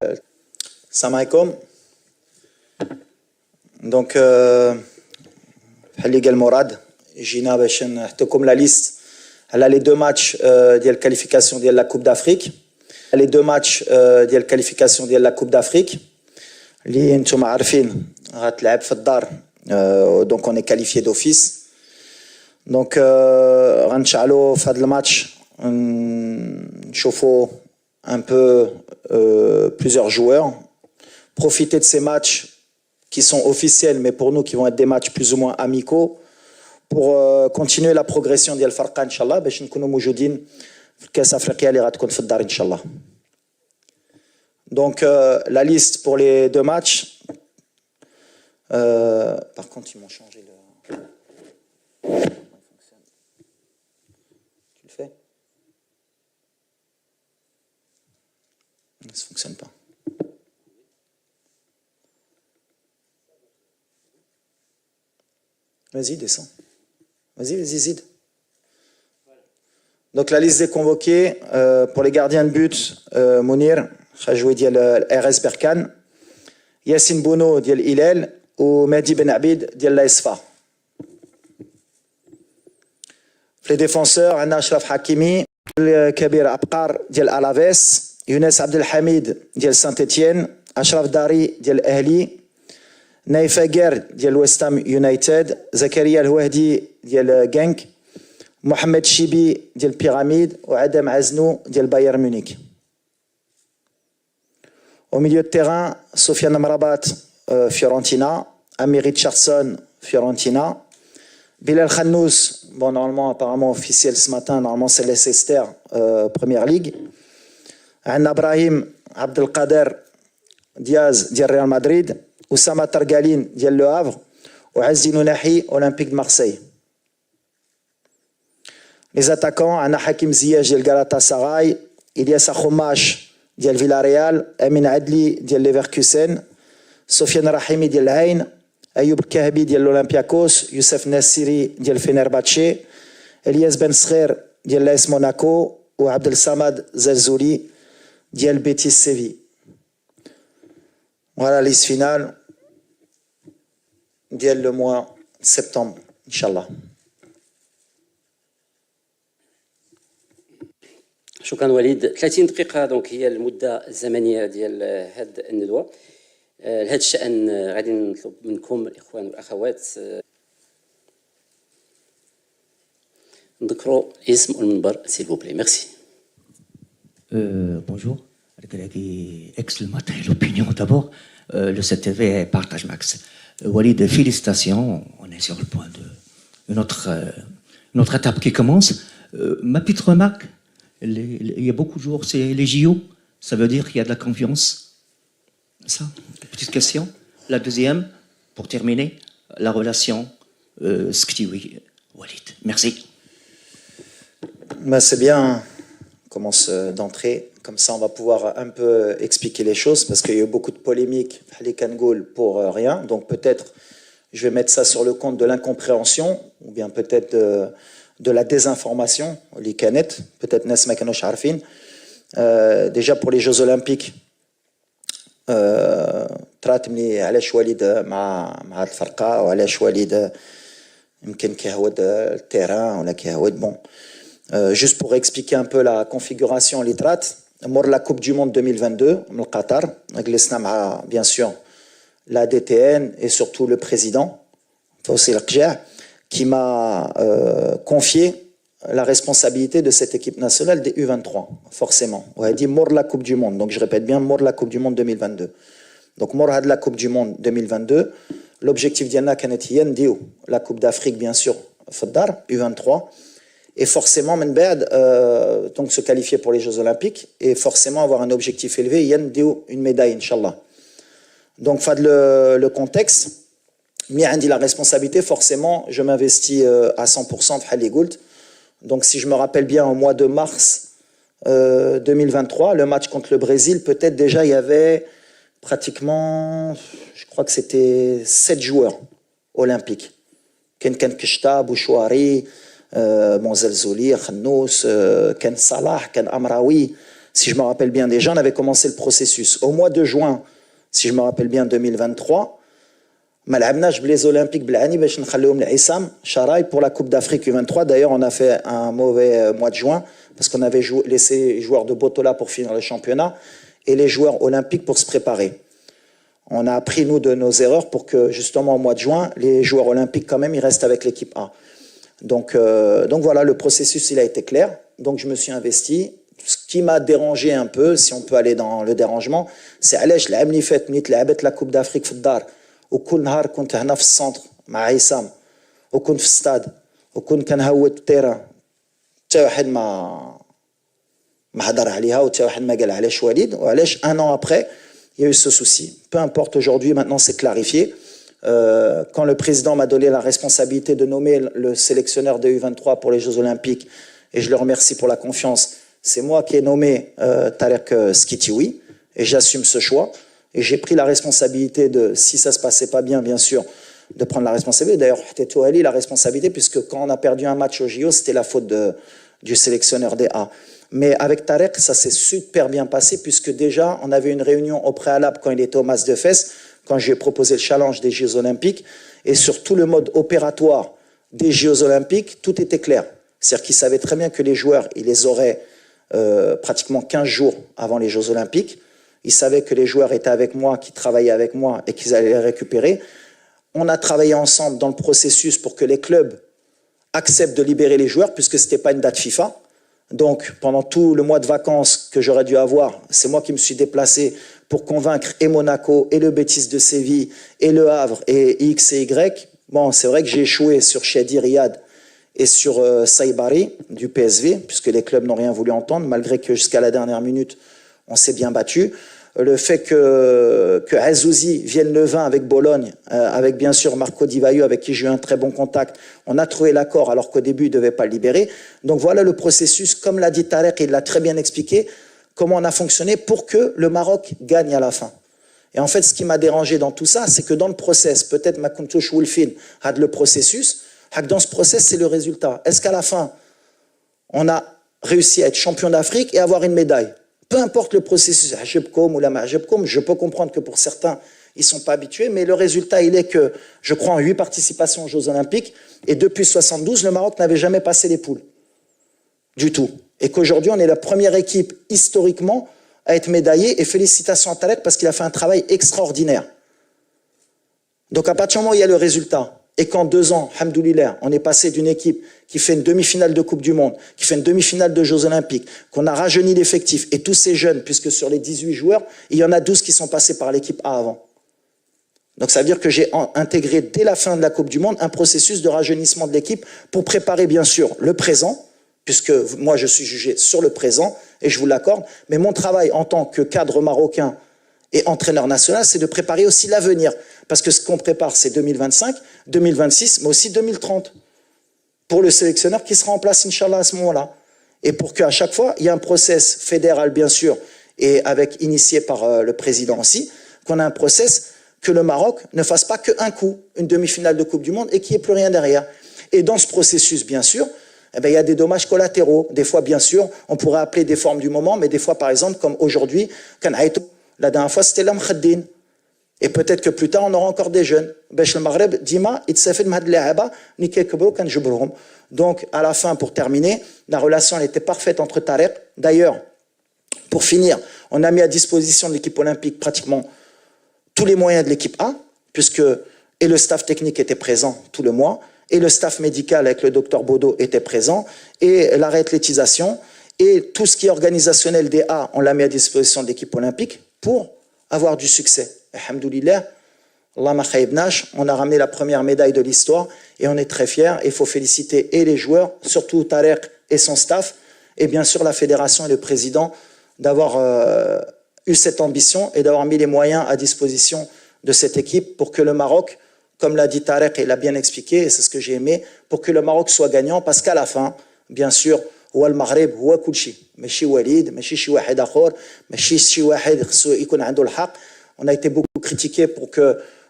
Salam alaikum. Donc, Halil Morad, Gina Beshen, comme la liste. Elle a les deux matchs de qualification de la Coupe d'Afrique. Les deux matchs de qualification de la Coupe d'Afrique. اللي انتم عارفين غتلعب في الدار دونك on est qualifié d'office. Donc غنشعلوا في هذا الماتش نشوفوا un peu plusieurs joueurs, profiter de ces matchs qui sont officiels mais pour nous qui vont être des matchs plus ou moins amicaux pour continuer la progression ديال الفرقه ان شاء الله باش نكونوا موجودين في كاس افريقيا اللي غتكون في الدار ان شاء الله. Donc la liste pour les deux matchs. Par contre, ils m'ont changé le. Tu le fais? Ça ne fonctionne pas. Vas-y, descends. Vas-y, Zid. Donc la liste des convoqués pour les gardiens de but, Mounir. خرجوا ديال RS Berkane, Yassine Bouno ديال الهلال ومهدي بن عبيد ديال لايصفا. في لي ديفونسور عندنا اشرف حكيمي, كبير عبقار ديال الافيس, يونس عبد الحميد ديال سانت اتيين, اشرف داري ديال الاهلي, نايف اغير ديال ويستام يونايتد, زكريا الوهدي ديال غانك, محمد شيبي ديال بيراميد وعدم عزنو ديال بايرن ميونخ. Au milieu de terrain, Sofiane Amrabat, Fiorentina, Ami Richardson, Fiorentina, Bilal Khannous, bon normalement apparemment officiel ce matin, normalement c'est Leicester, Première Ligue. Anna Brahim, Abdelkader Diaz, du Real Madrid, Oussama Targalin, du Le Havre, ou Azzi Nounahi, Olympique de Marseille. Les attaquants, Anna Hakim Ziyech, du Galatasaray, Ilyas Akhomash, ديال فيلاريال, امين عدلي ديال ليفركوسن, سفيان رحيمي ديال العين, ايوب الكهبي ديال الاولمبياكوس, يوسف ناسيري ديال فينرباتشي, الياس بن صغير ديال لايس موناكو وعبد الصمد زلزولي ديال بيتيس سيفي. Voilà la liste finale ديال le mois de septembre ان شاء الله. شكرا وليد. 30 دقيقة دونك هي المدة الزمنية ديال هاد الندوة. لهذا الشأن غادي نطلب منكم الإخوان والأخوات نذكروا اسم والمنبر s'il vous plaît. Merci. Bonjour. Excellent matin, l'opinion d'abord. Le CTV partage max. Walid, félicitations. On est sur le point de notre étape qui commence. Ma petite remarque. Il y a beaucoup de jours, c'est les JO, ça veut dire qu'il y a de la confiance. Ça, petite question. La deuxième, pour terminer, la relation Sktiwi-Walid. Merci. C'est bien, on commence d'entrée, comme ça on va pouvoir un peu expliquer les choses, parce qu'il y a eu beaucoup de polémiques pour rien, donc peut-être je vais mettre ça sur le compte de l'incompréhension, ou bien peut-être de la désinformation, les canettes, peut-être Nes ma kanosh arfin. Déjà pour les Jeux Olympiques, تراتمني علاش وليد مع الفرقة وعلاش وليد يمكن كيهود التيران ولا كيهود bon. Juste pour expliquer un peu la configuration اللي طرات مور la Coupe du Monde 2022 من القطر, جلسنا مع bien sûr la DTN et surtout le président Fawzi Al-Qja, qui m'a confié la responsabilité de cette équipe nationale des U23, forcément. On a dit mort la Coupe du Monde, donc je répète bien, mort la Coupe du Monde 2022. Donc mort de la Coupe du Monde 2022, l'objectif d'Yanna Kanetiyen dit la Coupe d'Afrique, bien sûr, Faddar, U23, et forcément, donc se qualifier pour les Jeux Olympiques, et forcément avoir un objectif élevé, Yann dit une médaille, Inch'Allah. Donc, fad le contexte. Mais a dit la responsabilité, forcément, je m'investis à 100% في حالي قلت. Donc si je me rappelle bien, au mois de mars 2023, le match contre le Brésil, peut-être déjà il y avait pratiquement, je crois que c'était 7 joueurs olympiques. Ken Kishta, Bouchouari, Zalzouli, Khannous, Ken Salah, Ken Amraoui, si je me rappelle bien déjà, on avait commencé le processus. Au mois de juin, si je me rappelle bien, 2023, ما لعبناش بليز اولمبيك بالعاني باش نخليهم لعصام شراي pour la Coupe d'Afrique U23. D'ailleurs, on a fait un mauvais mois de juin parce qu'on avait laissé les joueurs de Botola pour finir le championnat et les joueurs olympiques pour se préparer. On a appris, nous, de nos erreurs pour que, justement, au mois de juin, les joueurs olympiques, quand même, ils restent avec l'équipe A. Donc voilà, le processus, il a été clair. Donc, je me suis investi. Ce qui m'a dérangé un peu, si on peut aller dans le dérangement, c'est علاش العام اللي فات ملي تلعبت لا كوب دافريك في الدار وكل نهار كنت هنا في السنتر مع عصام وكنت في الستاد وكنت كنهود التيران حتى واحد ما هضر عليها وحتى واحد ما قال علاش وليد وعلاش un an après il y a eu ce souci. Peu importe, aujourd'hui, maintenant c'est clarifié. Quand le président m'a donné la responsabilité de nommer le sélectionneur des U23 pour les Jeux Olympiques, et je le remercie pour la confiance, c'est moi qui ai nommé Tarek Skitioui, et j'assume ce choix. Et j'ai pris la responsabilité de, si ça se passait pas bien, bien sûr, de prendre la responsabilité. D'ailleurs, Teto Ali, la responsabilité, puisque quand on a perdu un match au JO, c'était la faute du sélectionneur des A. Mais avec Tarek, ça s'est super bien passé, puisque déjà, on avait une réunion au préalable quand il était au Mas de Fès, quand j'ai proposé le challenge des Jeux Olympiques, et sur tout le mode opératoire des Jeux Olympiques, tout était clair. C'est-à-dire qu'il savait très bien que les joueurs, il les aurait pratiquement 15 jours avant les Jeux Olympiques. Il savait que les joueurs étaient avec moi, qui travaillaient avec moi et qu'ils allaient les récupérer. On a travaillé ensemble dans le processus pour que les clubs acceptent de libérer les joueurs, puisque ce n'était pas une date FIFA. Donc, pendant tout le mois de vacances que j'aurais dû avoir, c'est moi qui me suis déplacé pour convaincre et Monaco, et le Betis de Séville, et le Havre, et X et Y. Bon, c'est vrai que j'ai échoué sur Shadi Riyad et sur Saïbari du PSV, puisque les clubs n'ont rien voulu entendre, malgré que jusqu'à la dernière minute, on s'est bien battu. Le fait que Azouzi vienne le 20 avec Bologne, avec bien sûr Marco Di Vaio, avec qui j'ai eu un très bon contact, on a trouvé l'accord alors qu'au début, il ne devait pas le libérer. Donc voilà le processus, comme l'a dit Tarek, il l'a très bien expliqué, comment on a fonctionné pour que le Maroc gagne à la fin. Et en fait, ce qui m'a dérangé dans tout ça, c'est que dans le process, peut-être Makuntouch Wolfin a le processus, dans ce process, c'est le résultat. Est-ce qu'à la fin, on a réussi à être champion d'Afrique et avoir une médaille? Peu importe le processus, je peux comprendre que pour certains, ils ne sont pas habitués, mais le résultat, il est que, je crois, en 8 participations aux Jeux Olympiques, et depuis 72, le Maroc n'avait jamais passé les poules. Du tout. Et qu'aujourd'hui, on est la première équipe, historiquement, à être médaillée, et félicitations à Tarek, parce qu'il a fait un travail extraordinaire. Donc, à partir du moment où il y a le résultat, et qu'en 2 ans, alhamdoulilah, on est passé d'une équipe qui fait une demi-finale de Coupe du Monde, qui fait une demi-finale de Jeux Olympiques, qu'on a rajeuni l'effectif, et tous ces jeunes, puisque sur les 18 joueurs, il y en a 12 qui sont passés par l'équipe A avant. Donc ça veut dire que j'ai intégré dès la fin de la Coupe du Monde un processus de rajeunissement de l'équipe pour préparer bien sûr le présent, puisque moi je suis jugé sur le présent, et je vous l'accorde, mais mon travail en tant que cadre marocain et entraîneur national, c'est de préparer aussi l'avenir. Parce que ce qu'on prépare, c'est 2025, 2026, mais aussi 2030. Pour le sélectionneur qui sera en place, Inch'Allah, à ce moment-là. Et pour qu'à chaque fois, il y ait un process fédéral, bien sûr, et initié par le président aussi, qu'on a un process que le Maroc ne fasse pas qu'un coup, une demi-finale de Coupe du Monde, et qu'il n'y ait plus rien derrière. Et dans ce processus, bien sûr, eh bien, il y a des dommages collatéraux. Des fois, bien sûr, on pourrait appeler des formes du moment, mais des fois, par exemple, comme aujourd'hui, la dernière fois, c'était l'homme Khaddin. Et peut-être que plus tard, on aura encore des jeunes. Donc, à la fin, pour terminer, la relation elle était parfaite entre Tarek. D'ailleurs, pour finir, on a mis à disposition de l'équipe olympique pratiquement tous les moyens de l'équipe A, puisque et le staff technique était présent tout le mois, et le staff médical avec le docteur Bodo était présent, et la réathlétisation, et tout ce qui est organisationnel des A, on l'a mis à disposition de l'équipe olympique pour avoir du succès. Alhamdoulilah, Allah ma khaybnash, on a ramené la première médaille de l'histoire et on est très fiers. Il faut féliciter et les joueurs, surtout Tarek et son staff, et bien sûr la fédération et le président d'avoir eu cette ambition et d'avoir mis les moyens à disposition de cette équipe pour que le Maroc, comme l'a dit Tarek et l'a bien expliqué, et c'est ce que j'ai aimé, pour que le Maroc soit gagnant, parce qu'à la fin, bien sûr, هو المغرب هو كل شيء ماشي وليد ماشي شي واحد اخر ماشي شي واحد خصو يكون عنده الحق. On a été beaucoup critiqué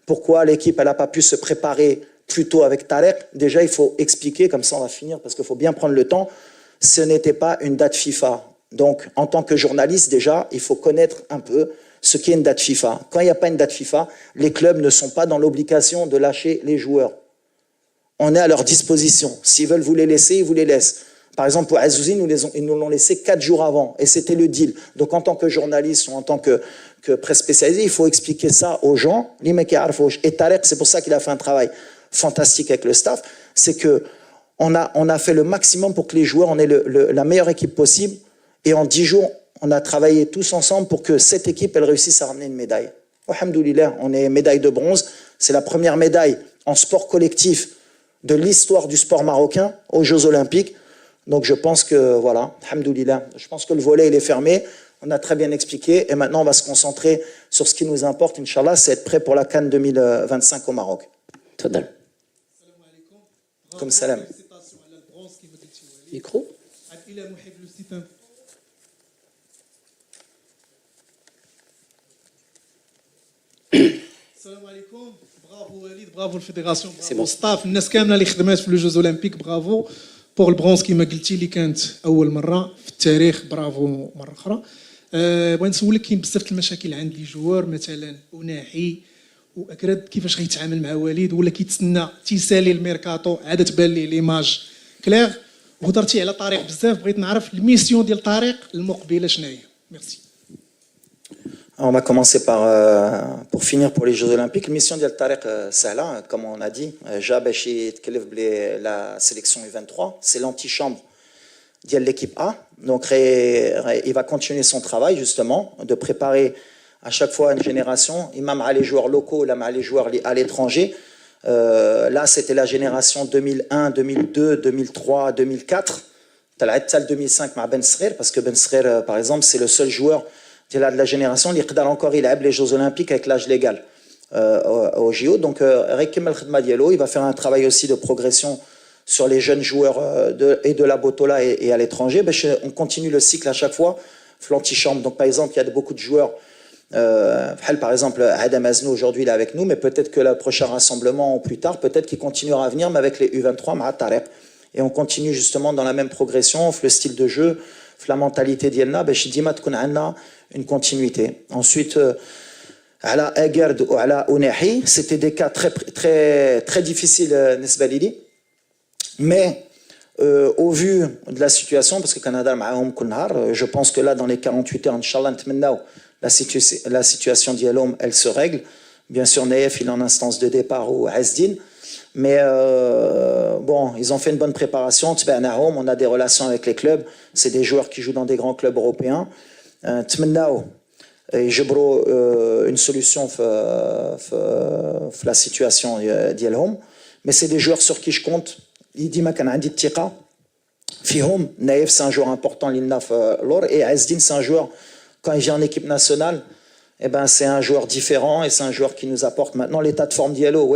pourquoi l'équipe n'a pas pu se préparer plus tôt avec Tarek. Déjà, il faut expliquer, comme ça on va finir, parce qu'il faut bien prendre le temps. Ce n'était pas une date FIFA. Donc, en tant que journaliste, déjà, il faut connaître un peu ce qu'est une date FIFA. Quand il n'y a pas une date FIFA, les clubs ne sont pas dans l'obligation de lâcher les joueurs. On est à leur disposition. S'ils veulent vous les laisser, ils vous les laissent. Par exemple, pour Azouzi, ils nous l'ont laissé 4 jours avant, et c'était le deal. Donc, en tant que journaliste ou en tant que presse spécialisée, il faut expliquer ça aux gens. Et Tarek, c'est pour ça qu'il a fait un travail fantastique avec le staff, c'est que on a fait le maximum pour que les joueurs, on ait la meilleure équipe possible, et en 10 jours, on a travaillé tous ensemble pour que cette équipe, elle réussisse à ramener une médaille. Alhamdoulilah, on est médaille de bronze. C'est la première médaille en sport collectif de l'histoire du sport marocain aux Jeux Olympiques. Donc je pense que, voilà, alhamdoulilah, je pense que le volet, il est fermé. On a très bien expliqué. Et maintenant, on va se concentrer sur ce qui nous importe, Inch'Allah, c'est être prêt pour la CAN 2025 au Maroc. تفضل. Comme salam. Micro. السلام عليكم برافو وليد برافو الفيدراسيون سي برافو بون. ستاف الناس كامله اللي خدمات في لو جوز اولمبيك برافو بور البرونز كيما قلتي اللي كانت اول مره في التاريخ برافو مره اخرى. بغيت نسولك كاين بزاف المشاكل عند لي جوار مثلا أناحي واكرد كيفاش غيتعامل مع وليد ولا كيتسنى تيسالي الميركاتو عاد تبان ليه ليماج كلير. وهضرتي على طريق بزاف بغيت نعرف الميسيون ديال طارق المقبله شنو هي. ميرسي. On va commencer par, pour finir pour les Jeux Olympiques, la mission d'El Tarek Sahla, comme on a dit, la sélection U23, c'est l'antichambre de l'équipe A. Donc il va continuer son travail justement, de préparer à chaque fois une génération, même à les joueurs locaux, même à les joueurs à l'étranger. Là, c'était la génération 2001, 2002, 2003, 2004. Tu as la 2005 avec Ben Srer, parce que Ben Srer, par exemple, c'est le seul joueur de la génération qui a encore les Jeux Olympiques avec l'âge légal au JO. Donc, il va faire un travail aussi de progression sur les jeunes joueurs et de la Botola et à l'étranger. On continue le cycle à chaque fois, l'antichambre. Donc, par exemple, il y a beaucoup de joueurs. Par exemple, Adam Aznou, aujourd'hui, il est avec nous, mais peut-être que le prochain rassemblement ou plus tard, peut-être qu'il continuera à venir, mais avec les U23, Mahat Tarek. Et on continue justement dans la même progression, le style de jeu, la mentalité d'Yelna, une continuité. Ensuite, Ala Egerd ou Ala Ounehi, c'était des cas très, très, très difficiles, Nesbalili. Mais au vu de la situation, parce que Canada, je pense que là, dans les 48 heures, Inch'Allah, la situation d'Yalom, elle se règle. Bien sûr, Naïf, il est en instance de départ ou Hasdin. Mais bon, ils ont fait une bonne préparation. On a des relations avec les clubs. C'est des joueurs qui jouent dans des grands clubs européens. Une solution la situation d'Yalom. Mais c'est des joueurs sur qui je compte. Il dit que Naïf, c'est un joueur important. Et Hasdin, c'est un joueur, quand il vient en équipe nationale, eh ben, c'est un joueur différent et c'est un joueur qui nous apporte maintenant l'état de forme d'Yalo.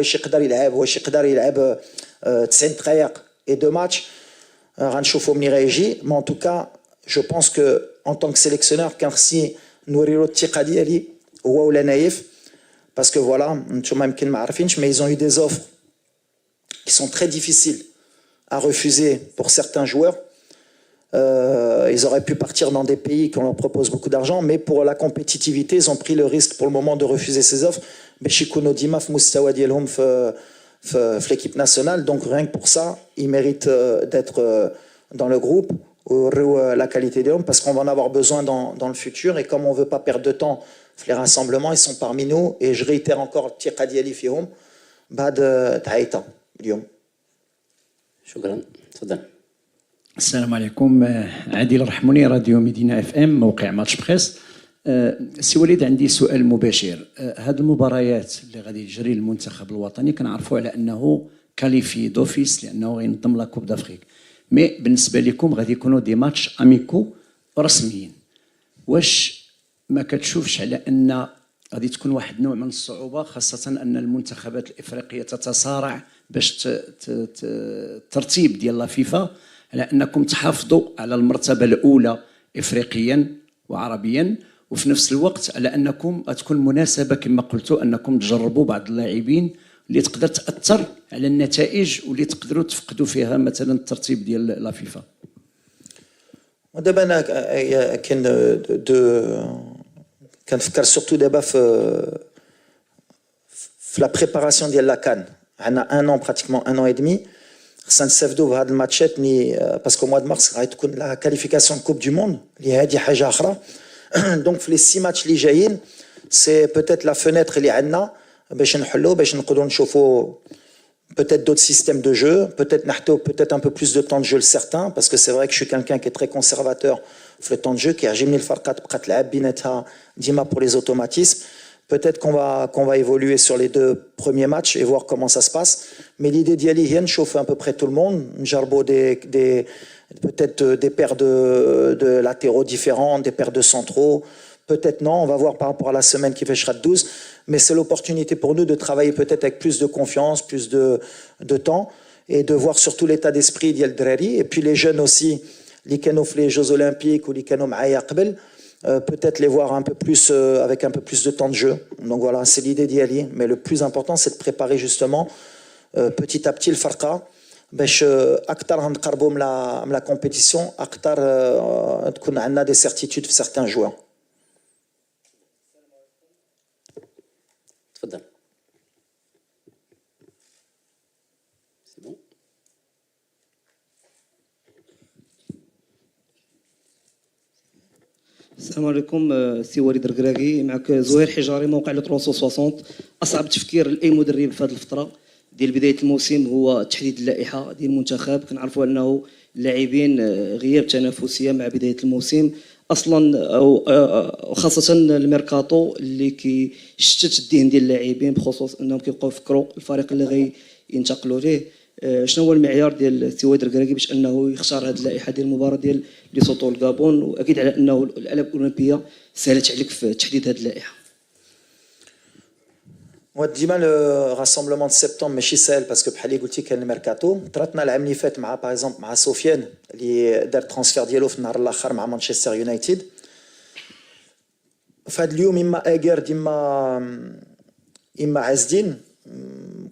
Et 2 matchs, mais en tout cas, je pense que en tant que sélectionneur, parce que voilà, mais ils ont eu des offres qui sont très difficiles à refuser pour certains joueurs. Ils auraient pu partir dans des pays qu'on leur propose beaucoup d'argent, mais pour la compétitivité, ils ont pris le risque pour le moment de refuser ces offres. L'équipe nationale, donc rien que pour ça, ils méritent d'être dans le groupe, la qualité des hommes, parce qu'on va en avoir besoin dans le futur. Et comme on ne veut pas perdre de temps, les rassemblements, ils sont parmi nous. Et je réitère encore, Tiqadi Ali Fihom, Bad Taïta, Lyon. شكرا. تفضل. السلام عليكم. عادل رحموني، راديو مدينة اف ام، موقع ماتش بريس. سي وليد، عندي سؤال مباشر. هذه المباريات اللي غادي يجري المنتخب الوطني كنعرفوا على انه كاليفي دوفيس لانه غينظم لا كوب دافريك، مي بالنسبه لكم غادي يكونوا دي ماتش اميكو رسميين. واش ما كتشوفش على ان غادي تكون واحد نوع من الصعوبه، خاصه ان المنتخبات الافريقيه تتصارع باش ترتيب ديال لا فيفا على انكم تحافظوا على المرتبه الاولى افريقيا وعربيا، وفي نفس الوقت على انكم غتكون مناسبه كما قلتوا انكم تجربوا بعض اللاعبين اللي تقدر تاثر على النتائج واللي تقدروا تفقدوا فيها مثلا الترتيب ديال لا فيفا. ودابا انا كاين كنفكر سورتو دابا في لا بريباراسيون ديال لا كان عندنا ان ان براتيكمون ان ان اي دمي خصنا نستافدوا بهاد الماتشات باسكو موا دو مارس غتكون لا كاليفيكاسيون كوب دو موند اللي هادي حاجه اخرى دونك في لي 6 ماتش اللي جايين سي بوتيت لا فenêtre اللي عندنا باش نحلو باش نقدروا نشوفوا peut-être d'autres systèmes de jeu, peut-être un peu plus de temps de jeu certains, parce que c'est vrai que je suis quelqu'un qui est très conservateur sur le temps de jeu, qui a gêné le farkat Dima pour les automatismes. Peut-être qu'on va évoluer sur les 2 premiers matchs et voir comment ça se passe. Mais l'idée d'y aller, c'est chauffer à peu près tout le monde, Jarbo peut-être des paires de latéraux différents, des paires de centraux. Peut-être non, on va voir par rapport à la semaine qui fait Shrat 12, mais c'est l'opportunité pour nous de travailler peut-être avec plus de confiance, plus de temps, et de voir surtout l'état d'esprit d'Yel Drari, et puis les jeunes aussi, les canaux les Jeux Olympiques ou les canaux Maïakbel, peut-être les voir un peu plus, avec un peu plus de temps de jeu. Donc voilà, c'est l'idée d'y aller, mais le plus important c'est de préparer justement petit à petit le Farqa, باش اكثر نقربوا من la compétition, اكثر تكون عندنا des certitudes في certains joueurs. تفضل. سي بون. السلام عليكم سي وليد الركراكي معك زهير حجاري موقع لو 360. اصعب تفكير لاي مدرب في هذه الفتره ديال بدايه الموسم هو تحديد اللائحه ديال المنتخب. كنعرفوا انه اللاعبين غياب تنافسيه مع بدايه الموسم اصلا، او خاصه الميركاتو اللي كيشتت الذهن ديال اللاعبين بخصوص انهم كيبقاو يفكروا الفريق اللي غينتقلوا ليه. شنو هو المعيار ديال السي وليد الركراكي باش انه يختار هذه اللائحه ديال المباراه ديال ليسوتو الغابون، واكيد على انه الالعاب الاولمبيه سهلت عليك في تحديد هذه اللائحه؟ ديما لو راسمبلمون دو سبتمبر ماشي ساهل باسكو بحال اللي قلتي كان الميركاتو. طراتنا العام اللي فات مع باغ اكزومبل مع سفيان اللي دار الترانسفير ديالو في النهار الاخر مع مانشستر يونايتد. فهاد اليوم اما اجر اما عزدين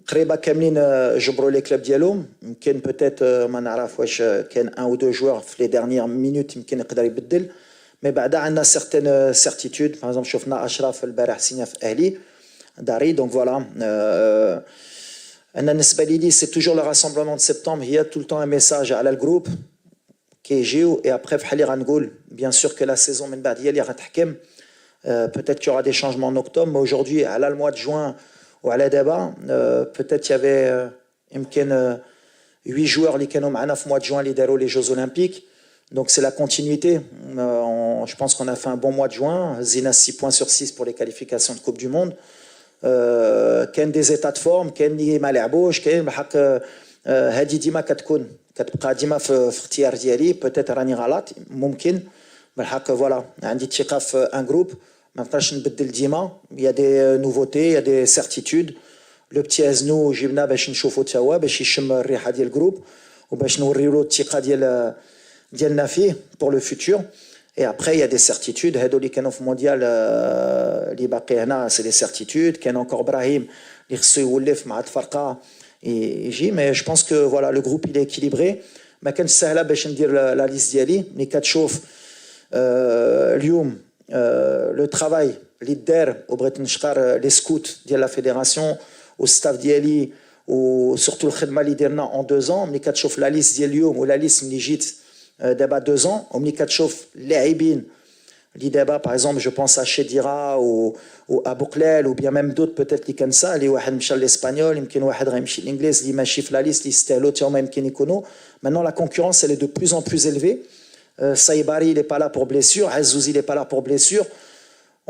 قريبه كاملين جبروا لي كلوب ديالهم. يمكن بوتيت ما نعرف واش كان ان او دو جوار في لي ديرنيير مينوت يمكن يقدر يبدل، مي بعدا عندنا سيغتين سيرتيتود. باغ اكزومبل شفنا اشرف البارح سينا في اهلي داري. دونك فوالا انا بالنسبه لي سي توجور لو راسمبلمون دو سبتمبر هي تو التون ان ميساج على الجروب كيجيو اي ابري بحال اللي غنقول بيان سور كو لا سيزون من بعد هي اللي غتحكم. Peut-être qu'il y aura des changements en octobre, mais aujourd'hui, à le mois de juin ou à la débat, peut-être qu'il y avait 8 joueurs qui ont au mois de juin les Jeux Olympiques. Donc c'est la continuité. Je pense qu'on a fait un bon mois de juin. Zina 6 points sur 6 pour les qualifications de Coupe du Monde. Il y a des états de forme, il y a des malabouches, il y a des ديما كتبقى ديما في اختيار ديالي. peut-être راني غلط ممكن بالحق. فوالا عندي الثقه في ان جروب ما نقدرش نبدل ديما. يا دي نوفوتي يا دي سيرتيتود. لو بتي ازنو جبنا باش نشوفو تا هو باش يشم الريحه ديال الجروب وباش نوريو له الثقه ديالنا فيه بور لو فيتور. اي ابري يا دي سيرتيتود هادو اللي كانوا في مونديال اللي باقي هنا سي دي سيرتيتود. كان انكور ابراهيم اللي خصو يولف مع الفرقه يجي. مي جو بونس كو فوالا لو جروب il est équilibré. ما كانش سهله باش ندير لا ليست ديالي. ملي كتشوف اليوم لو ترافاي اللي دار وبغيت نشكر لي سكوت ديال لا فيدراسيون والستاف ديالي وسورتو الخدمه اللي درنا اون 2 ans. ملي كتشوف لا ليست ديال اليوم ولا ليست ملي جيت دابا 2 ans وملي كتشوف اللاعبين اللي دابا باغ اكزومبل جو بونس ا شيديرا و ابو قلال و بيان ميم دوت بوتيت اللي كنسى اللي واحد مشى للاسبانيول يمكن واحد غيمشي للانجليز اللي ماشي في لا ليست اللي يستاهلوا حتى هما يمكن يكونوا. Maintenant la concurrence elle est de plus en plus élevée. Saïbari il n'est pas là pour blessure, Azouzi il n'est pas là pour blessure.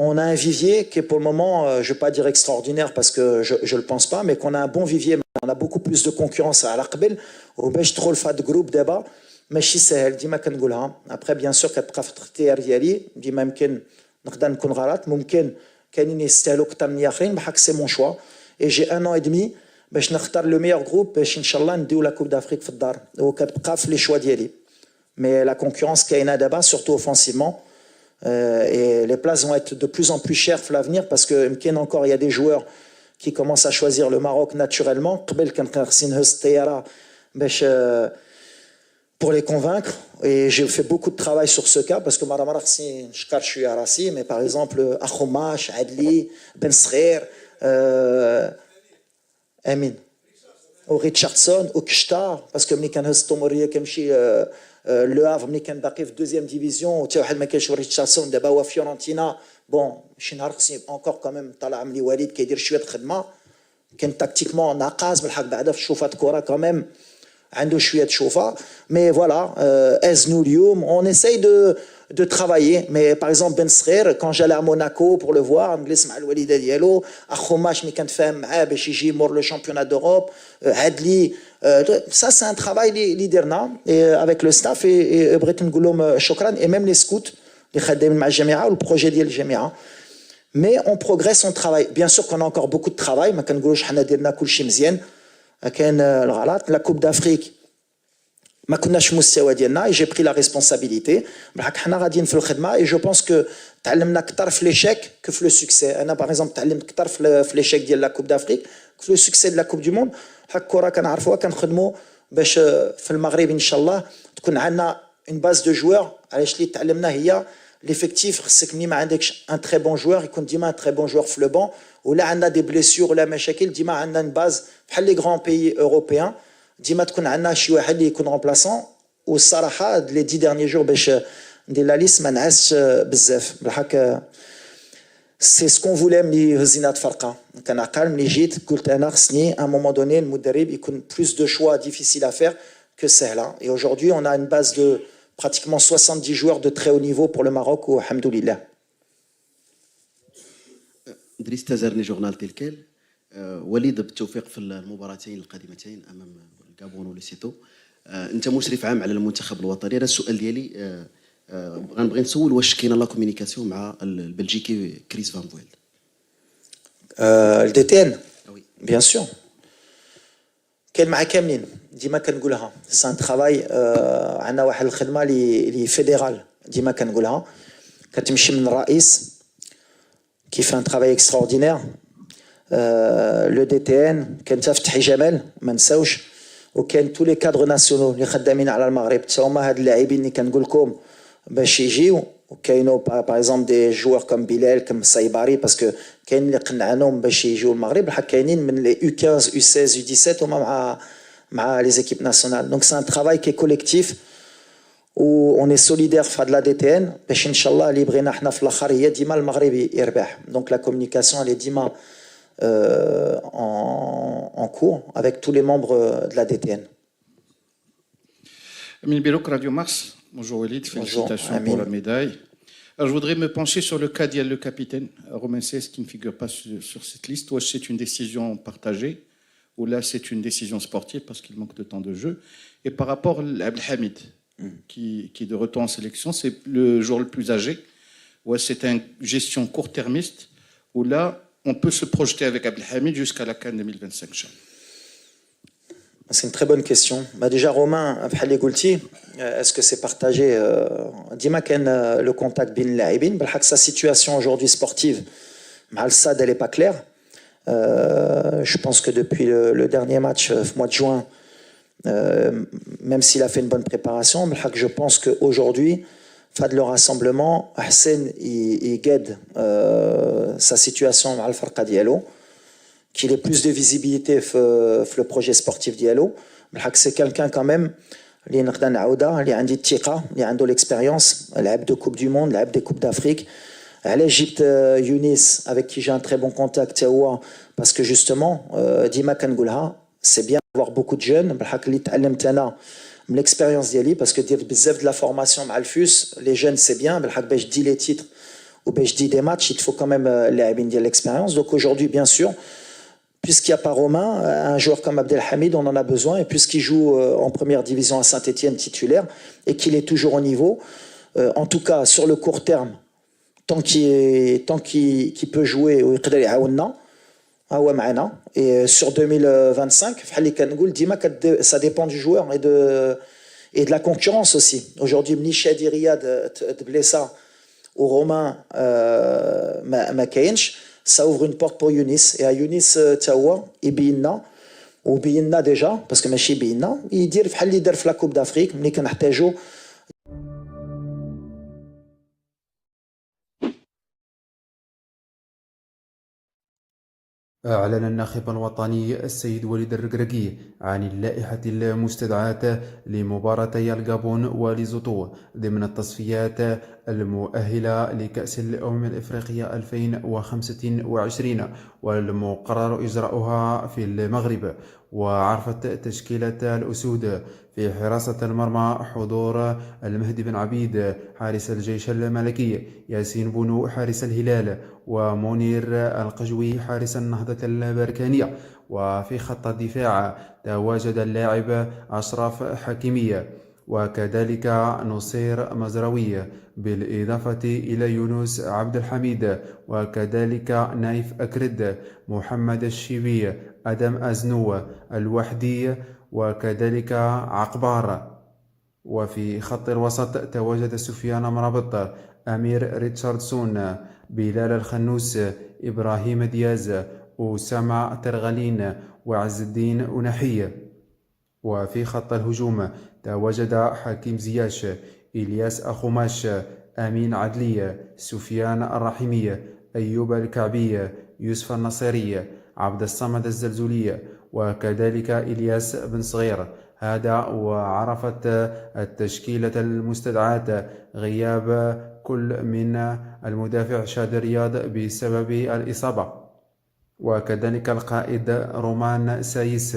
On a un vivier qui est pour le moment, je ne vais pas dire extraordinaire parce que je ne le pense pas, mais qu'on a un bon vivier. On a beaucoup plus de concurrence à l'Aqbel. وباش تدخل في هذا الجروب دابا ماشي سهل ديما كنقولها. ابري بيان سور كتبقى في الاختيار ديالي ديما يمكن نقدر نكون غلط ممكن كاينين يستاهلوا اكثر من الاخرين بحق سي مون شوا. اي جي ان ان ادمي باش نختار لو ميور جروب باش ان شاء الله نديو لا كوب دافريك في الدار وكتبقى في لي شوا ديالي. Mais la concurrence qu'il y a d'abord, surtout offensivement, et les places vont être de plus en plus chères pour l'avenir parce que encore il y a des joueurs qui commencent à choisir le Maroc naturellement. pour les convaincre. Et j'ai fait beaucoup de travail sur ce cas parce que je suis à Rassi, mais par exemple, Akhomash, Adli, Ben Srer, Amin, ou Richardson, ou Kshtar, parce que quand Tomoriya Kemchi, Le Havre, quand Bakif, deuxième division, tu vois, Richardson, d'abord à Fiorentina, bon, je suis encore quand même, Tala Amli Walid qui dit je suis de khidma, كان tactiquement ناقص بالحق بعدا في الشوفات كره quand même عنده شويه شوفه mais voilà ازنو اليوم on essaye de travailler mais par exemple Ben Srer quand j'allais à Monaco pour le voir نجلس مع الوالده ديالو اخوماش ملي كنتفاهم معاه باش يجي يمر لو شامبيونات دوروب عدلي ça c'est un travail اللي درنا avec le staff et بغيت نقول لهم شكرا et même les scouts اللي خدامين مع الجامعه والبروجي ديال الجامعه. Mais on progresse, on travaille. Bien sûr qu'on a encore beaucoup de travail. ما كنقولوش حنا درنا كلشي مزيان. كاين الغلط. La Coupe d'Afrique ما كناش مستوى ديالنا et j'ai pris la responsabilité. بالحق حنا غاديين في الخدمه et je pense que تعلمنا اكثر في l'échec que في le succès. انا par exemple تعلمت اكثر في l'échec ديال la Coupe d'Afrique que في le succès de la Coupe du Monde. الحق الكره كنعرفوها كنخدموا باش في المغرب ان شاء الله تكون عندنا une base de joueurs. علاش اللي تعلمنا هي l'effectif, c'est que ما عندكش un très bon joueur, يكون ديما un très bon joueur في le banc, ولا عندنا des blessures ولا مشاكل ديما عندنا une base بحال les grands pays européens, ديما تكون عندنا شي واحد اللي يكون remplaçant. والصراحه les 10 derniers jours باش ندير لا ليست ما نعسش بزاف بالحق. سي سكون فولي ملي هزينا فرقه كنعقل ملي جيت قلت انا خصني à un moment donné المدرب يكون plus de choix difficiles à faire que سهله. Et aujourd'hui on a une base de pratiquement 70 joueurs de très haut niveau pour le Maroc ou alhamdoulilah. دريس تزارني جورنال تلكيل وليد بالتوفيق في المباراتين القادمتين امام الغابون وليسيتو. انت مشرف عام على المنتخب الوطني. انا السؤال ديالي غنبغي نسول واش كاينه لا كومونيكاسيون مع البلجيكي كريس فان فويل. الدي تي ان بيان سور كاين مع كاملين ديما كنقولها سي ان ترافاي. عندنا واحد الخدمه اللي فيدرال ديما كنقولها كتمشي من الرئيس كيف ان ترافاي اكستراوردينير. لو دي تي ان كان حتى فتحي جمال ما نساوش وكان تو لي كادر ناسيونال اللي خدامين على المغرب حتى هما هاد اللاعبين اللي كنقول لكم باش يجيو. وكاينو باغ اكزومبل دي جوار كوم بلال كم سايباري باسكو كاين اللي قنعناهم باش يجيو المغرب الحق كاينين من لي U15 U16 U17 هما مع les équipes nationales. Donc c'est un travail qui est collectif où on est solidaire في هاد لا دي تي ان باش ان شاء الله اللي بغينا حنا في الاخر هي ديما المغرب يربح. Donc la communication elle est dima en cours avec tous les membres de la DTN. Amin Birouk, Radio Mars. Bonjour Walid, félicitations pour la médaille. Alors, je voudrais me pencher sur le cas d'Yel, le capitaine Romain Sess, qui ne figure pas sur cette liste. Ou c'est une décision partagée, ou là c'est une décision sportive parce qu'il manque de temps de jeu. Et par rapport à Abdelhamid, qui est de retour en sélection, c'est le joueur le plus âgé, ou c'est une gestion court-termiste, où là on peut se projeter avec Abdelhamid jusqu'à la CAN 2025. C'est une très bonne question. Bah déjà, Romain, est-ce que c'est partagé? Dima Ken, le contact bin Laibin, sa situation aujourd'hui sportive, Malsad, elle n'est pas claire. Je pense que depuis le dernier match, mois de juin, même s'il a fait une bonne préparation, je pense qu'aujourd'hui, Fad le rassemblement, Hassan, il guide sa situation à Al-Farqa Diallo, qu'il ait plus de visibilité dans le projet sportif Diallo. C'est quelqu'un quand même, qui a de l'expérience, il a de Coupe du Monde, il a des Coupes d'Afrique. À l'Égypte, Younis, avec qui j'ai un très bon contact, parce que justement, Dima Kangoulha, c'est bien d'avoir beaucoup de jeunes. L'expérience d'Yali, parce que dire de la formation à Alfus, les jeunes c'est bien, je dis les titres ou je dis des matchs, il faut quand même l'expérience. Donc aujourd'hui, bien sûr, puisqu'il n'y a pas Romain, un joueur comme Abdelhamid, on en a besoin, et puisqu'il joue en première division à Saint-Étienne titulaire, et qu'il est toujours au niveau, en tout cas sur le court terme, tant qu'il peut jouer, et sur 2025, ça dépend du joueur et de la concurrence aussi. Aujourd'hui, Mnisha Riyad de Blessa ou Romain Makainch, ça ouvre une porte pour Younis. Et à Younis, Tawa, Ibina, وبينا ديجا باسكو ماشي بينا يدير بحال اللي دار في لا كوب دافريك ملي كنحتاجو. أعلن الناخب الوطني السيد وليد الركراكي عن اللائحة المستدعاة لمباراتي الغابون وليزوتو ضمن التصفيات المؤهلة لكأس الأمم الإفريقية 2025 والمقرر إجراؤها في المغرب. وعرفت تشكيلة الأسود في حراسة المرمى حضور المهدي بن عبيد حارس الجيش الملكي، ياسين بونو حارس الهلال، ومنير القجوي حارس النهضة البركانية. وفي خط الدفاع تواجد اللاعب أشرف حكيمية، وكذلك نصير مزراوي، بالإضافة إلى يونس عبد الحميد، وكذلك نايف أكرد، محمد الشيبي، أدم أزنو، الوحدي، وكذلك عقبار. وفي خط الوسط تواجد سفيان مرابط، أمير ريتشاردسون، بلال الخنوس، إبراهيم دياز، أسامة ترغلين، وعز الدين أنحي. وفي خط الهجوم تواجد حكيم زياش، إلياس أخوماش، أمين عدلي، سفيان الرحيمي، أيوب الكعبي، يوسف النصيري، عبد الصمد الزلزولي، وكذلك إلياس بن صغير. هذا وعرفت التشكيلة المستدعاة غياب كل من المدافع شادي رياض بسبب الإصابة، وكذلك القائد رومان سايس.